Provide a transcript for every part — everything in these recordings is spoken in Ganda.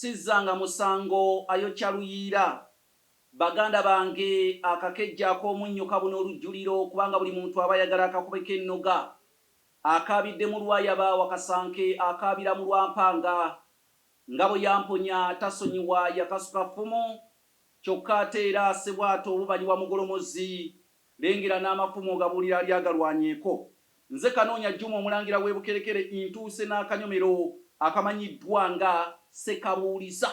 Sizanga musango ayokya luyiira. Baganda bange akakejja ak'omunnyo kabuna olujjuliro kubanga buli muntu aba ayagala akakubeka ennoga. Akabidde mu lwaya Wakasanke akabira mu lwampanga. Ngabo yamponya tasonyiwa yakasuka fumu. Kyokka ate era sebwato obubanyi wa mugolomozi. Lengera n'amafumu ogabulira lyagalwanyeeko. Nze Kanoonya Juma omulangira w'Ebukerekere intuuse n'akanyomero akamanyiddwa nga Sekabuuliza.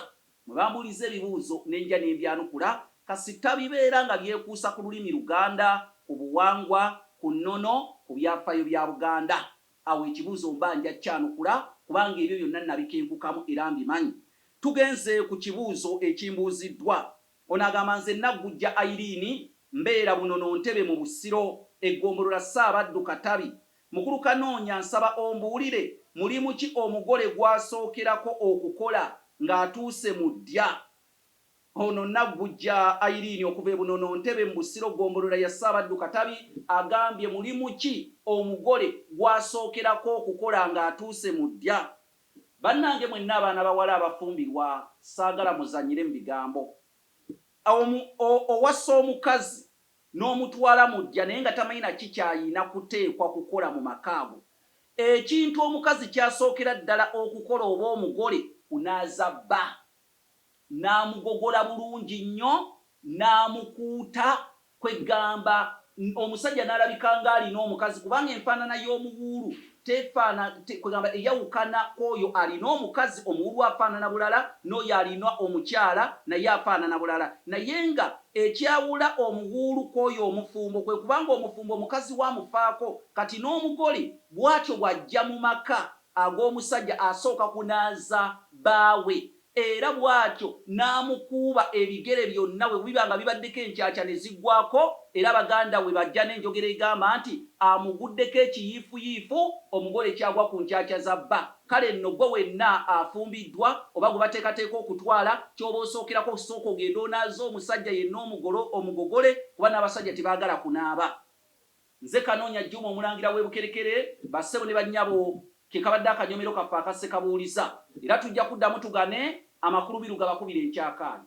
Mwe bambuuliza ebibuuzo n'enja n'ebyanukula kasita bibeera nga byekuusa ku lulimi Luganda, ku buwangwa, ku nnono, ku byafaayo bya Buganda. Awo ekibuuzo mba nja kyanukula kubanga ebyo byonna nabikenkukamu era mbimanyi. Tugenze ku kibuuzo ekimbuuziddwa. Ono agamba nze Naggujja Irene mbeera Bunono Ntebe mu Busiro eggombolola Ssaabaddu Katabi. Mukulu Kanoonya nsaba ombuulire mulimu ki omugole gwasookerako okukola ng'atuuse mu ddya. Ono Naggujja Irene okuva e Bunono Ntebe mu Busiro ggombolola ya Ssaabaddu Katabi agambye mulimu ki omugole gwasookerako okukola ng'atuuse mu ddya. Bannange mwenna abaana bawala abafumbirwa saagala muzanyire mu bigambo. Owassa omukazi n'omutwala mu ddya naye nga tamanyi na kikyayina kuteekwa kukola mu makaago. Ekintu omukazi kyasookera ddala okukola oba omugole kunaaza bba. N'amugogola bulungi nnyo, n'amukuuta kwegamba omusajja n'alabika ng'alina omukazi kubanga enfaanana y'omuwuulu kwegamba eyawukana k'oyo alina omukazi. Omuwuulu afaanana bulala, n'oyo alina omukyala naye afaanana bulala. Naye nga ekyawula omuwuulu k'oyo omufumbo kwe kubanga omufumbo omukazi wamufaako. Kati n'omugole bw'atyo bw'ajja mu maka ag'omusajja asooka kunaaza bbaawe. Era bw'atyo n'amukuuba ebigere byonna bwe biba nga bibaddeko enkyakya ne ziggwako. Era Baganda we bajja n'enjogera egamba nti amuguddeko ekiyiifuyiifu omugole kyagwa ku nkyakya za bba. Kale nno gwe wenna afumbiddwa oba gwe bateekateeka okutwala ky'oba osookerako okusooka ogenda onaaza omusajja yenna omugogole kuba n'abasajja tebaagala kunaaba. Nze Kanoonya Juma omulangira w'Ebukerekere bassebo ne bannyabo ke kabadde akanyomero kaffe aka Sekabuuliza. Era tujja kuddamu tugane amakulu biru gabakubira enkyakaani.